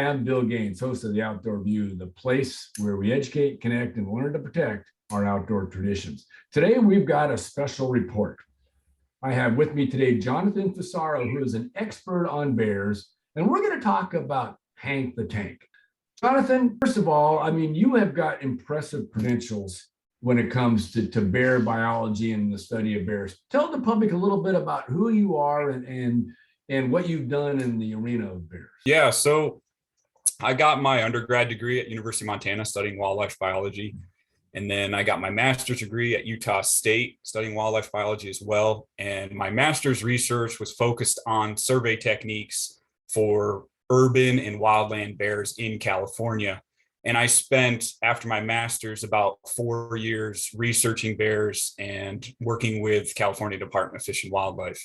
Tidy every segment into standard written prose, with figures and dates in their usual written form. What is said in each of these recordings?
I'm Bill Gaines, host of the Outdoor View, the place where we educate, connect, and learn to protect our outdoor traditions. Today, we've got a special report. I have with me today Jonathan Fusaro, who is an expert on bears, and we're going to talk about Hank the Tank. Jonathan, first of all, you have got impressive credentials when it comes to bear biology and the study of bears. Tell the public a little bit about who you are and what you've done in the arena of bears. Yeah, so I got my undergrad degree at University of Montana studying wildlife biology. And then I got my master's degree at Utah State studying wildlife biology as well. And my master's research was focused on survey techniques for urban and wildland bears in California. And I spent, after my master's, about 4 years researching bears and working with California Department of Fish and Wildlife.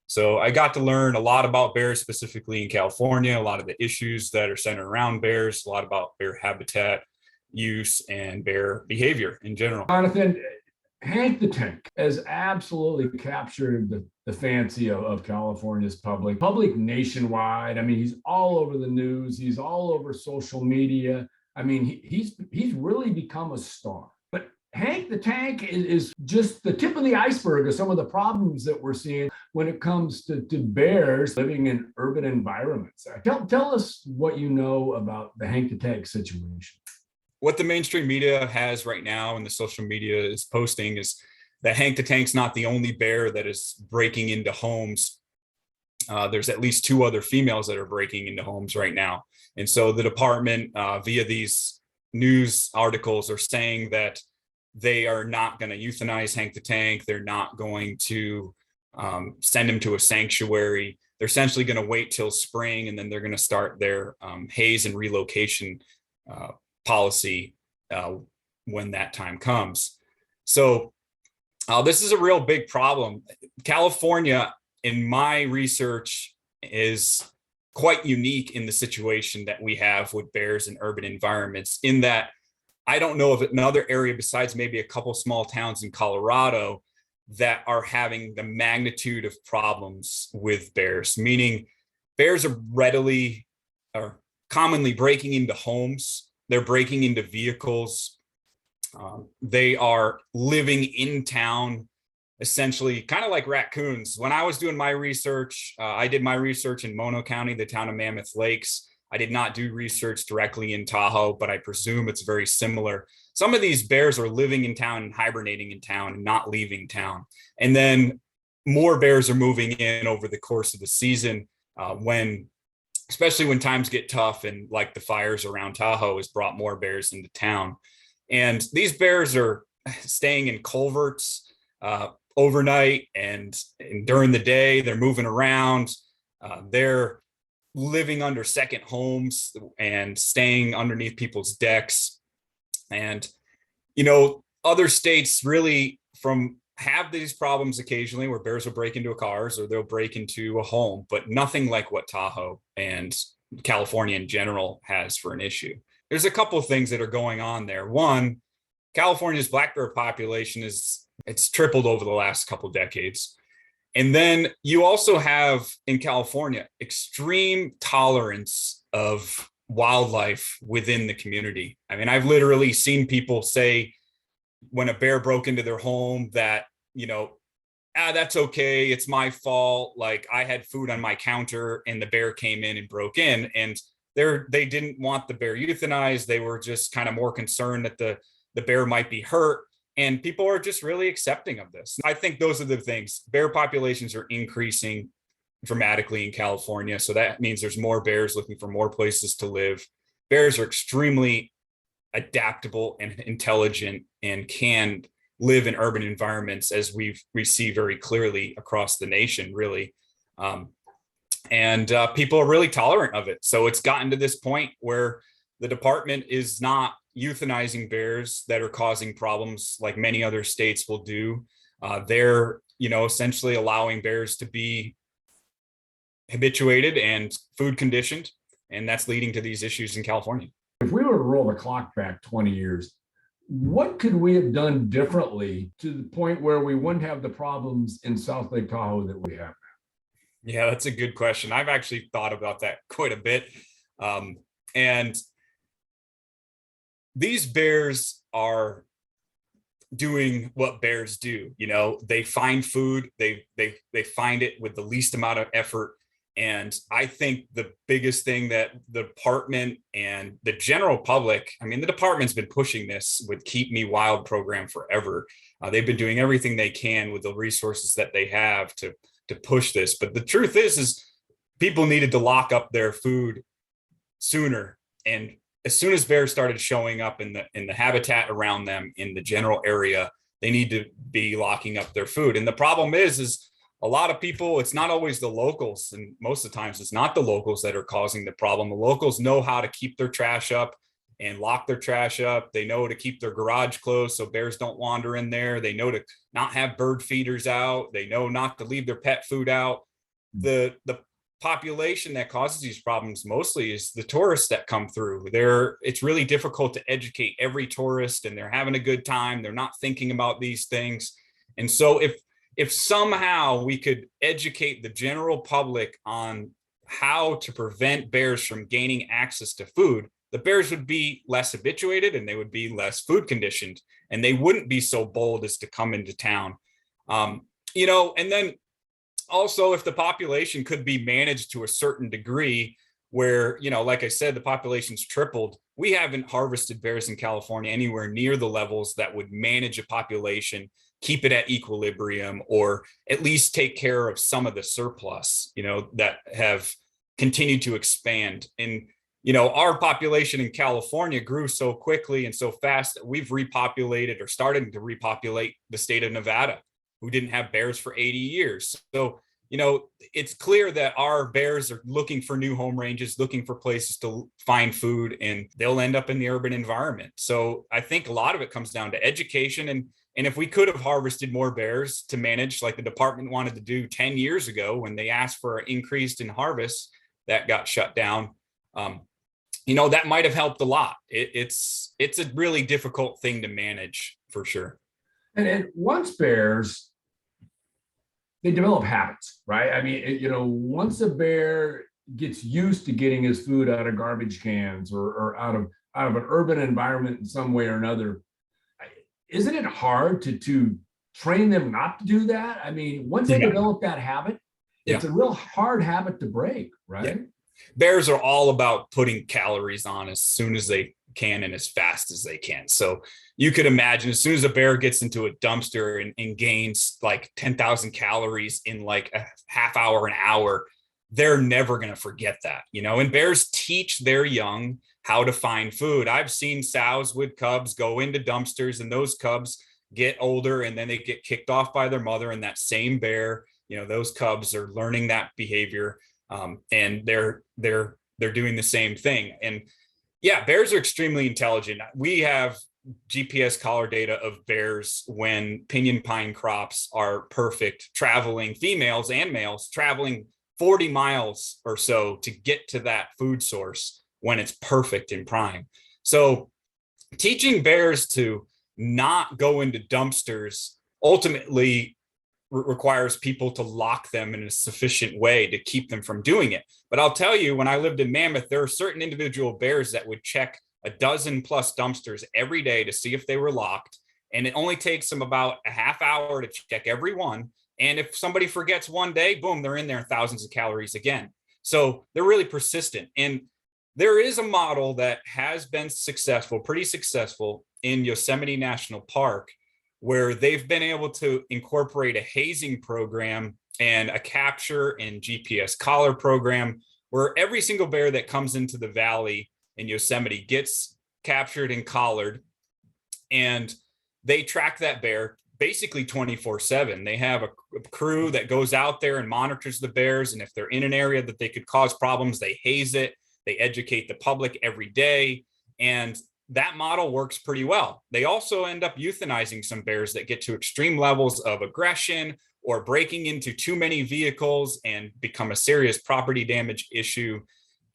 So I got to learn a lot about bears specifically in California, a lot of the issues that are centered around bears, a lot about bear habitat use and bear behavior in general. Jonathan, Hank the Tank has absolutely captured the fancy of California's public nationwide. He's all over the news. He's all over social media. He's really become a star. But Hank the Tank is just the tip of the iceberg of some of the problems that we're seeing when it comes to bears living in urban environments. Tell us what you know about the Hank the Tank situation. What the mainstream media has right now and the social media is posting is that Hank the Tank's not the only bear that is breaking into homes. There's at least 2 other females that are breaking into homes right now. And so the department, via these news articles, are saying that they are not going to euthanize Hank the Tank. They're not going to send him to a sanctuary. They're essentially going to wait till spring, and then they're going to start their haze and relocation policy when that time comes. So this is a real big problem. California, in my research, is quite unique in the situation that we have with bears in urban environments, in that I don't know of another area besides maybe a couple small towns in Colorado that are having the magnitude of problems with bears, meaning bears are readily or commonly breaking into homes. They're breaking into vehicles. They are living in town, essentially kind of like raccoons. When I was doing my research, I did my research in Mono County, the town of Mammoth Lakes. I did not do research directly in Tahoe, but I presume it's very similar. Some of these bears are living in town and hibernating in town and not leaving town. And then more bears are moving in over the course of the season especially when times get tough, and like the fires around Tahoe has brought more bears into town. And these bears are staying in culverts overnight, and during the day, they're moving around. They're living under second homes and staying underneath people's decks. And, other states really have these problems occasionally where bears will break into cars or they'll break into a home, but nothing like what Tahoe and California in general has for an issue. There's a couple of things that are going on there. One, California's black bear population it's tripled over the last couple of decades. And then you also have in California extreme tolerance of wildlife within the community. I've literally seen people say when a bear broke into their home that, that's okay. It's my fault. Like, I had food on my counter and the bear came in and broke in, and they didn't want the bear euthanized. They were just kind of more concerned that the bear might be hurt. And people are just really accepting of this. I think those are the things. Bear populations are increasing dramatically in California. So that means there's more bears looking for more places to live. Bears are extremely adaptable and intelligent and can live in urban environments, as we see very clearly across the nation, really. And people are really tolerant of it. So it's gotten to this point where the department is not euthanizing bears that are causing problems like many other states will do. They're, essentially allowing bears to be habituated and food conditioned, and that's leading to these issues in California. If we were to roll the clock back 20 years, what could we have done differently to the point where we wouldn't have the problems in South Lake Tahoe that we have now? Yeah, that's a good question. I've actually thought about that quite a bit. And these bears are doing what bears do. They find food, they find it with the least amount of effort. And I think the biggest thing that the department and the general public, I mean, the department's been pushing this with Keep Me Wild program forever. They've been doing everything they can with the resources that they have to push this. But the truth is people needed to lock up their food sooner. And as soon as bears started showing up in the habitat around them in the general area, they need to be locking up their food. And the problem is a lot of people, it's not always the locals, and most of the times it's not the locals that are causing the problem. The locals know how to keep their trash up and lock their trash up. They know to keep their garage closed so bears don't wander in there. They know to not have bird feeders out. They know not to leave their pet food out. The population that causes these problems mostly is the tourists that come through. It's really difficult to educate every tourist, and they're having a good time. They're not thinking about these things. And so if somehow we could educate the general public on how to prevent bears from gaining access to food, the bears would be less habituated and they would be less food conditioned, and they wouldn't be so bold as to come into town. And then also, if the population could be managed to a certain degree where, like I said, the population's tripled, we haven't harvested bears in California anywhere near the levels that would manage a population, keep it at equilibrium, or at least take care of some of the surplus, that have continued to expand. And, our population in California grew so quickly and so fast that we've repopulated or started to repopulate the state of Nevada, who didn't have bears for 80 years. So, it's clear that our bears are looking for new home ranges, looking for places to find food, and they'll end up in the urban environment. So I think a lot of it comes down to education. And if we could have harvested more bears to manage, like the department wanted to do 10 years ago when they asked for an increase in harvest that got shut down, that might have helped a lot. It's a really difficult thing to manage for sure. And once bears, they develop habits, right? I mean, once a bear gets used to getting his food out of garbage cans or out of an urban environment in some way or another, isn't it hard to train them not to do that? I mean, once they develop that habit, it's a real hard habit to break, right? Yeah. Bears are all about putting calories on as soon as they can and as fast as they can. So you could imagine as soon as a bear gets into a dumpster and gains like 10,000 calories in like a half hour, an hour, they're never going to forget that, and bears teach their young how to find food. I've seen sows with cubs go into dumpsters, and those cubs get older and then they get kicked off by their mother, and that same bear, those cubs are learning that behavior. And they're doing the same thing. And yeah, bears are extremely intelligent. We have GPS collar data of bears when pinyon pine crops are perfect, traveling, females and males traveling 40 miles or so to get to that food source when it's perfect in prime. So teaching bears to not go into dumpsters ultimately requires people to lock them in a sufficient way to keep them from doing it. But I'll tell you, when I lived in Mammoth, there are certain individual bears that would check a dozen plus dumpsters every day to see if they were locked. And it only takes them about a half hour to check every one. And if somebody forgets one day, boom, they're in there, thousands of calories again. So they're really persistent. And there is a model that has been successful, pretty successful in Yosemite National Park, where they've been able to incorporate a hazing program and a capture and GPS collar program, where every single bear that comes into the valley in Yosemite gets captured and collared, and they track that bear basically 24/7. They have a crew that goes out there and monitors the bears, and if they're in an area that they could cause problems, they haze it. They educate the public every day, and that model works pretty well. They also end up euthanizing some bears that get to extreme levels of aggression or breaking into too many vehicles and become a serious property damage issue.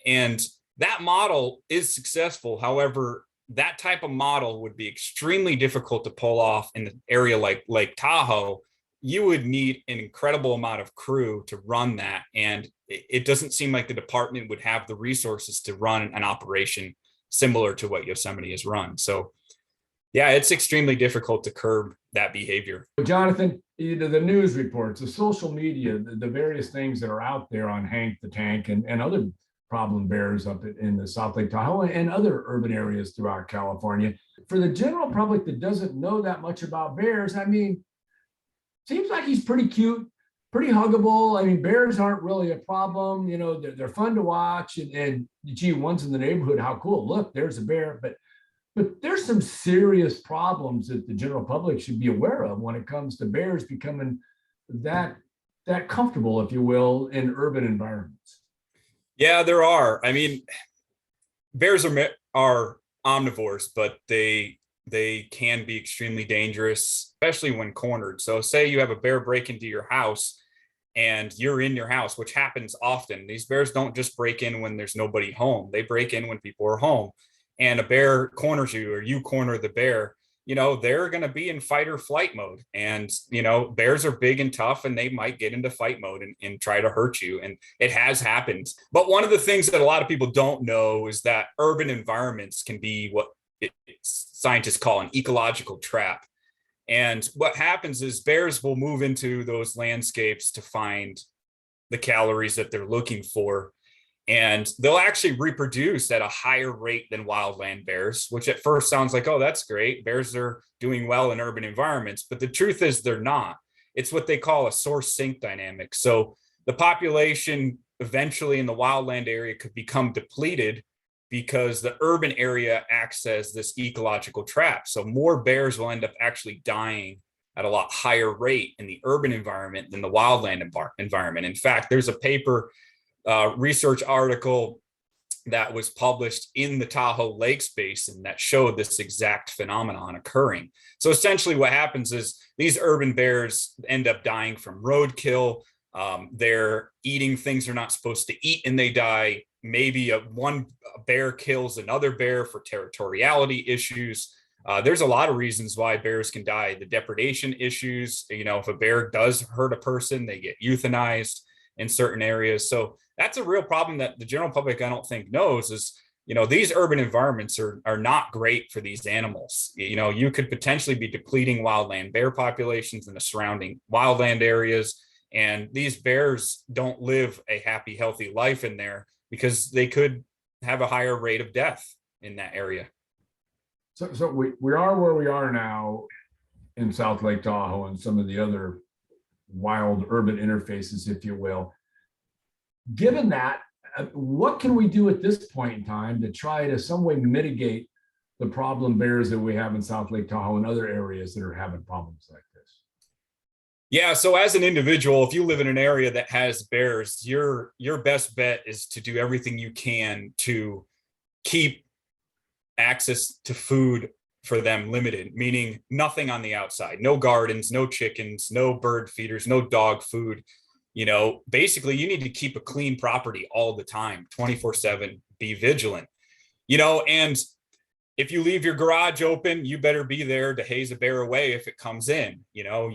And that model is successful. However, that type of model would be extremely difficult to pull off in an area like Lake Tahoe. you would need an incredible amount of crew to run that. And it doesn't seem like the department would have the resources to run an operation similar to what Yosemite has run. So yeah, it's extremely difficult to curb that behavior. Jonathan, the news reports, the social media, the various things that are out there on Hank the Tank and other problem bears up in the South Lake Tahoe and other urban areas throughout California. For the general public that doesn't know that much about bears, I mean, seems like he's pretty cute, pretty huggable. I mean, bears aren't really a problem. You know, they're fun to watch. And gee, one's in the neighborhood, how cool. Look, there's a bear. But there's some serious problems that the general public should be aware of when it comes to bears becoming that comfortable, if you will, in urban environments. Yeah, there are. I mean, bears are omnivores, but they can be extremely dangerous, especially when cornered. So say you have a bear break into your house and you're in your house, which happens often. These bears don't just break in when there's nobody home. They break in when people are home. And a bear corners you or you corner the bear, you know, they're going to be in fight or flight mode. And, you know, bears are big and tough and they might get into fight mode and try to hurt you. And it has happened. But one of the things that a lot of people don't know is that urban environments can be what scientists call an ecological trap. And what happens is bears will move into those landscapes to find the calories that they're looking for. And they'll actually reproduce at a higher rate than wildland bears, which at first sounds like, oh, that's great. Bears are doing well in urban environments. But the truth is they're not. It's what they call a source sink dynamic. So the population eventually in the wildland area could become depleted because the urban area acts as this ecological trap. So more bears will end up actually dying at a lot higher rate in the urban environment than the wildland environment. In fact, there's a paper research article that was published in the Tahoe Lakes Basin that showed this exact phenomenon occurring. So essentially what happens is these urban bears end up dying from roadkill. They're eating things they're not supposed to eat and they die. Maybe one bear kills another bear for territoriality issues. There's a lot of reasons why bears can die. The depredation issues, you know, if a bear does hurt a person, they get euthanized in certain areas. So that's a real problem that the general public, I don't think, knows is, you know, these urban environments are not great for these animals. You know, you could potentially be depleting wildland bear populations in the surrounding wildland areas. And these bears don't live a happy, healthy life in there because they could have a higher rate of death in that area. So we are where we are now in South Lake Tahoe and some of the other wild urban interfaces, if you will. Given that, what can we do at this point in time to try to some way mitigate the problem bears that we have in South Lake Tahoe and other areas that are having problems like this? Yeah, so as an individual, if you live in an area that has bears, your best bet is to do everything you can to keep access to food for them limited, meaning nothing on the outside, no gardens, no chickens, no bird feeders, no dog food. You know, basically you need to keep a clean property all the time, 24/7, be vigilant, you know, and if you leave your garage open, you better be there to haze a bear away if it comes in, you know,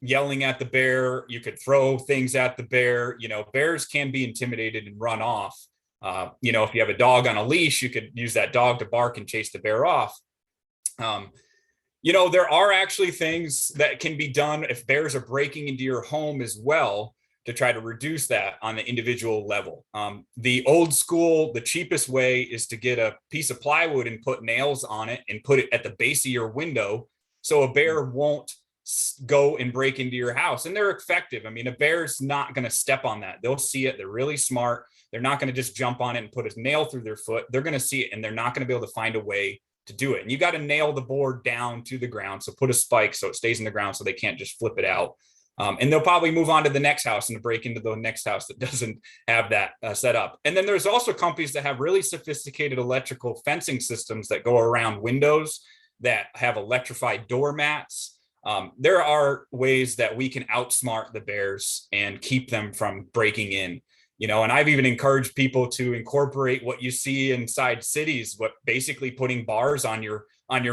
yelling at the bear. You could throw things at the bear. You know, bears can be intimidated and run off. You know, if you have a dog on a leash, you could use that dog to bark and chase the bear off. You know, there are actually things that can be done if bears are breaking into your home as well to try to reduce that on the individual level. The old school, the cheapest way is to get a piece of plywood and put nails on it and put it at the base of your window so a bear won't go and break into your house. And they're effective. I mean, a bear's not going to step on that. They'll see it. They're really smart. They're not going to just jump on it and put a nail through their foot. They're going to see it and they're not going to be able to find a way to do it. And you got to nail the board down to the ground. So put a spike so it stays in the ground so they can't just flip it out. And they'll probably move on to the next house and break into the next house that doesn't have that set up. And then there's also companies that have really sophisticated electrical fencing systems that go around windows that have electrified doormats. There are ways that we can outsmart the bears and keep them from breaking in. And I've even encouraged people to incorporate what you see inside cities, what basically putting bars on your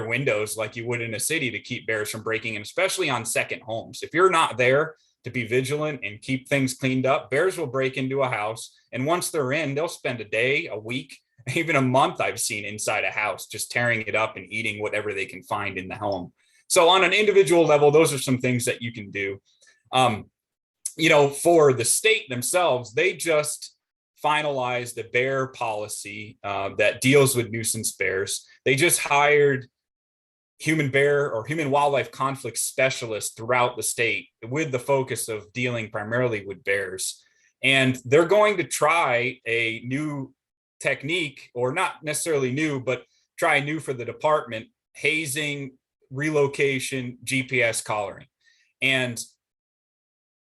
windows like you would in a city to keep bears from breaking in, especially on second homes. If you're not there to be vigilant and keep things cleaned up, bears will break into a house. And once they're in, they'll spend a day, a week, even a month I've seen inside a house, just tearing it up and eating whatever they can find in the home. So on an individual level, those are some things that you can do. For the state themselves, they just finalized a bear policy that deals with nuisance bears. They just hired human bear or human wildlife conflict specialists throughout the state with the focus of dealing primarily with bears. And they're going to try a new technique, or not necessarily new, but try new for the department: hazing, relocation, GPS collaring, and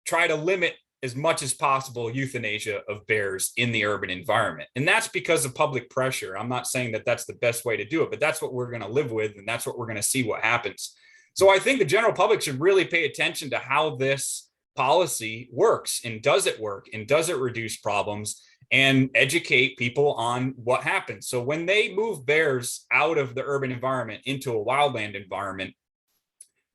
try to limit as much as possible euthanasia of bears in the urban environment. And that's because of public pressure. I'm not saying that that's the best way to do it, but that's what we're going to live with, and that's what we're going to see what happens. So I think the general public should really pay attention to how this policy works, and does it work, and does it reduce problems, and educate people on what happens. So when they move bears out of the urban environment into a wildland environment,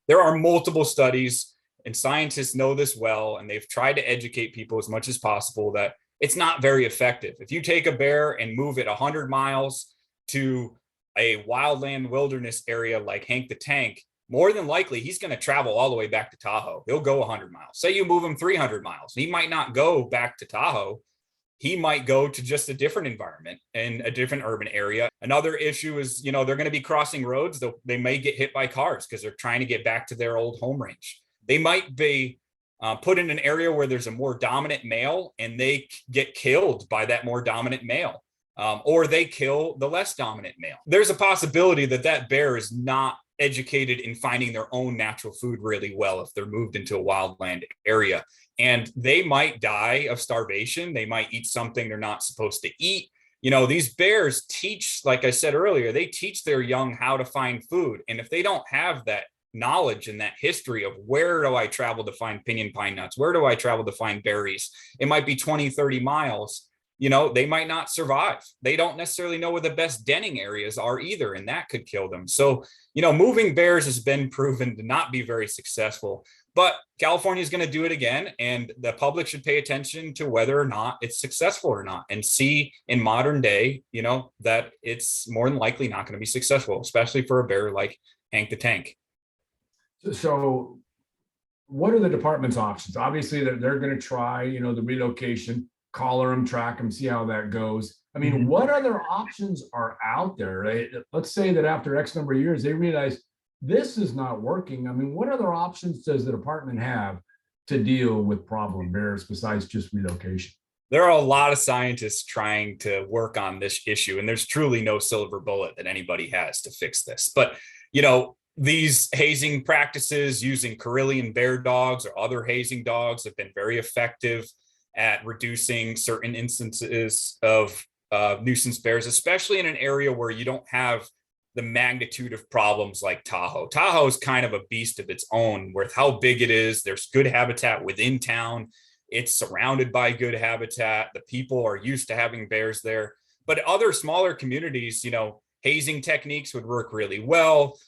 there are multiple studies, and scientists know this well, and they've tried to educate people as much as possible that it's not very effective. If you take a bear and move it 100 miles to a wildland wilderness area like Hank the Tank, more than likely he's going to travel all the way back to Tahoe. He'll go 100 miles. Say you move him 300 miles. He might not go back to Tahoe. He might go to just a different environment in a different urban area. Another issue is, they're going to be crossing roads. They may get hit by cars because they're trying to get back to their old home range. They might be put in an area where there's a more dominant male, and they get killed by that more dominant male, or they kill the less dominant male. There's a possibility that that bear is not educated in finding their own natural food really well if they're moved into a wildland area. And they might die of starvation. They might eat something they're not supposed to eat. These bears teach, like I said earlier, they teach their young how to find food. And if they don't have that knowledge and that history of where do I travel to find pinyon pine nuts, where do I travel to find berries, it might be 20, 30 miles, they might not survive. They don't necessarily know where the best denning areas are either, and that could kill them. So, moving bears has been proven to not be very successful. But California is going to do it again, and the public should pay attention to whether or not it's successful or not, and see in modern day, that it's more than likely not going to be successful, especially for a bear like Hank the Tank. So what are the department's options? Obviously, they're going to try, the relocation, collar them, track them, see how that goes. I mean, what other options are out there? Right? Let's say that after X number of years, they realize this is not working. I mean, what other options does the department have to deal with problem bears besides just relocation? There are a lot of scientists trying to work on this issue, and there's truly no silver bullet that anybody has to fix this. But, these hazing practices using Karelian bear dogs or other hazing dogs have been very effective at reducing certain instances of nuisance bears, especially in an area where you don't have the magnitude of problems like Tahoe. Tahoe is kind of a beast of its own with how big it is. There's good habitat within town. It's surrounded by good habitat. The people are used to having bears there. But other smaller communities, hazing techniques would work really well.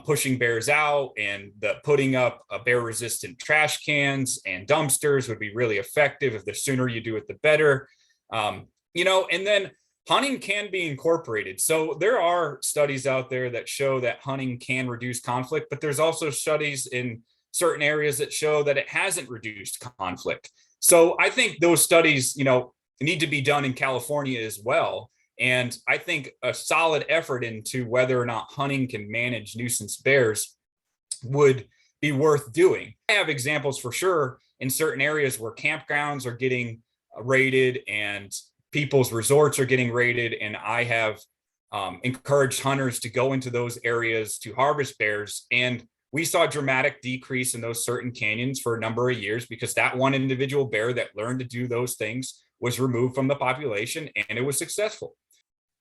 Pushing bears out and putting up bear resistant trash cans and dumpsters would be really effective. If the sooner you do it, the better. And then hunting can be incorporated. So there are studies out there that show that hunting can reduce conflict, but there's also studies in certain areas that show that it hasn't reduced conflict. So I think those studies, need to be done in California as well. And I think a solid effort into whether or not hunting can manage nuisance bears would be worth doing. I have examples for sure in certain areas where campgrounds are getting raided and people's resorts are getting raided. And I have encouraged hunters to go into those areas to harvest bears. And we saw a dramatic decrease in those certain canyons for a number of years because that one individual bear that learned to do those things was removed from the population, and it was successful.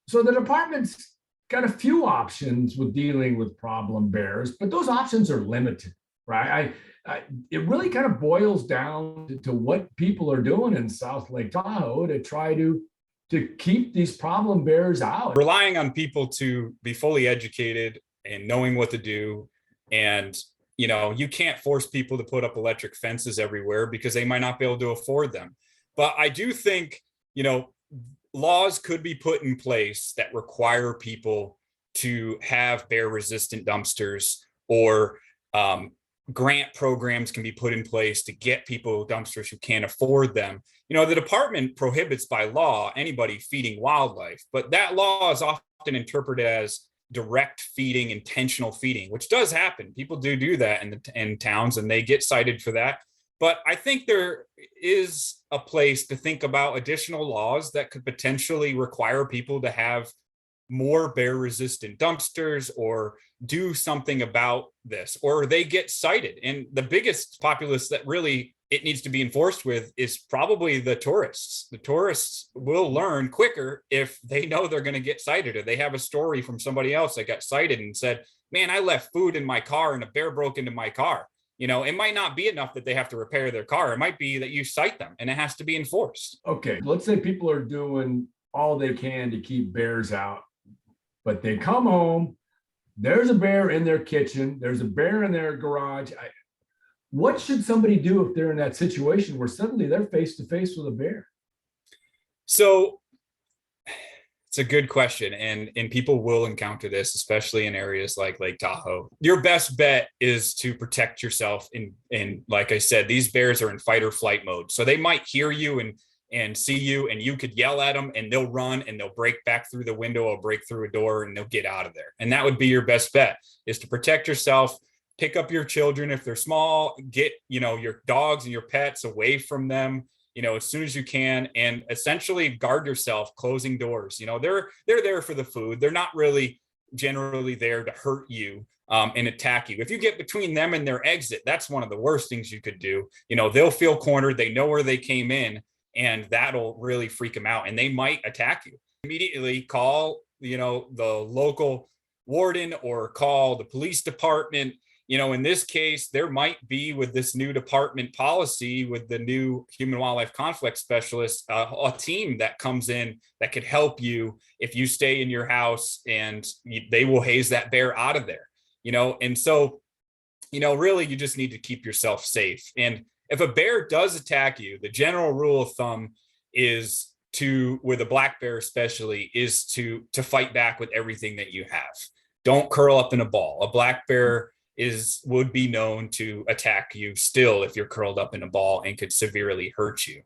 So the department's got a few options with dealing with problem bears, but those options are limited. right? It really kind of boils down to what people are doing in South Lake Tahoe to try to keep these problem bears out. Relying on people to be fully educated and knowing what to do. And, you can't force people to put up electric fences everywhere because they might not be able to afford them. But I do think, laws could be put in place that require people to have bear resistant dumpsters, or grant programs can be put in place to get people dumpsters who can't afford them. The department prohibits by law anybody feeding wildlife, but that law is often interpreted as direct feeding, intentional feeding, which does happen. People do that in towns, and they get cited for that. But I think there is a place to think about additional laws that could potentially require people to have more bear resistant dumpsters, or do something about this, or they get cited. And the biggest populace that really it needs to be enforced with is probably the tourists. The tourists will learn quicker if they know they're going to get cited, or they have a story from somebody else that got cited and said, man, I left food in my car and a bear broke into my car. It might not be enough that they have to repair their car. It might be that you cite them, and it has to be enforced. Okay, let's say people are doing all they can to keep bears out, but they come home, there's a bear in their kitchen, there's a bear in their garage. What should somebody do if they're in that situation where suddenly they're face to face with a bear? So it's a good question, and people will encounter this, especially in areas like Lake Tahoe. Your best bet is to protect yourself. And like I said, these bears are in fight or flight mode, so they might hear you and see you, and you could yell at them, and they'll run, and they'll break back through the window or break through a door, and they'll get out of there. And that would be your best bet, is to protect yourself. Pick up your children if they're small, get your dogs and your pets away from them as soon as you can, and essentially guard yourself, closing doors. They're there for the food. They're not really generally there to hurt you and attack you. If you get between them and their exit, that's one of the worst things you could do. They'll feel cornered. They know where they came in, and that'll really freak them out, and they might attack you. Immediately call the local warden, or call the police department. In this case, there might be, with this new department policy, with the new human wildlife conflict specialist, a team that comes in that could help you if you stay in your house, and they will haze that bear out of there. And so, really, you just need to keep yourself safe. And if a bear does attack you, the general rule of thumb is with a black bear especially, is to fight back with everything that you have. Don't curl up in a ball. A black bear would be known to attack you still if you're curled up in a ball, and could severely hurt you.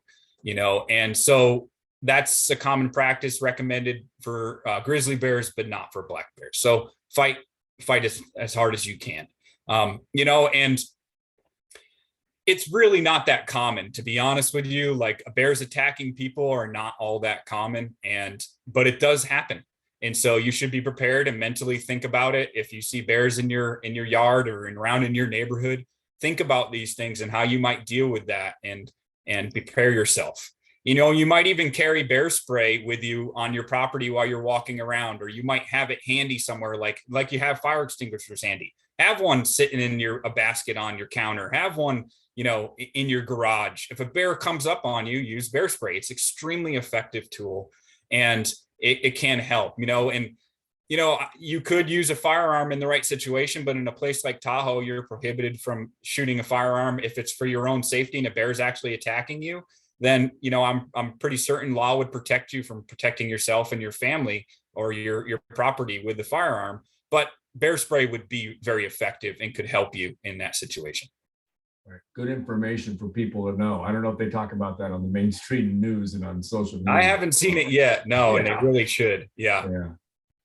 And so that's a common practice recommended for grizzly bears, but not for black bears. So fight as hard as you can. And it's really not that common, to be honest with you. Like, bears attacking people are not all that common, but it does happen. And so you should be prepared and mentally think about it. If you see bears in your yard or around in your neighborhood, think about these things and how you might deal with that, and prepare yourself. You might even carry bear spray with you on your property while you're walking around, or you might have it handy somewhere, like you have fire extinguishers handy. Have one sitting in a basket on your counter. Have one, in your garage. If a bear comes up on you, use bear spray. It's an extremely effective tool, and it can help, and you could use a firearm in the right situation, but in a place like Tahoe, you're prohibited from shooting a firearm if it's for your own safety and a bear's actually attacking you. Then I'm pretty certain law would protect you from protecting yourself and your family or your property with the firearm. But bear spray would be very effective and could help you in that situation. Right. Good information for people to know. I don't know if they talk about that on the mainstream news and on social media. I haven't seen it yet. No, yeah. And they really should. Yeah.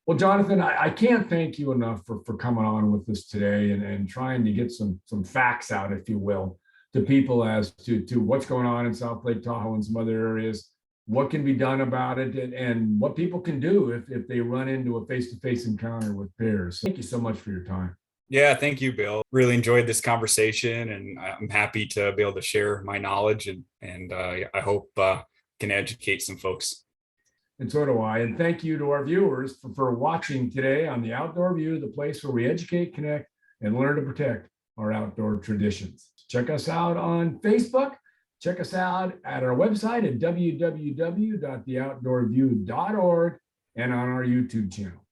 Well, Jonathan, I can't thank you enough for coming on with us today and trying to get some facts out, if you will, to people as to what's going on in South Lake Tahoe and some other areas, what can be done about it, and what people can do if they run into a face-to-face encounter with bears. Thank you so much for your time. Yeah, thank you, Bill. Really enjoyed this conversation, and I'm happy to be able to share my knowledge, and I hope can educate some folks. And so do I. And thank you to our viewers for watching today on the Outdoor View, the place where we educate, connect, and learn to protect our outdoor traditions. Check us out on Facebook. Check us out at our website at www.theoutdoorview.org and on our YouTube channel.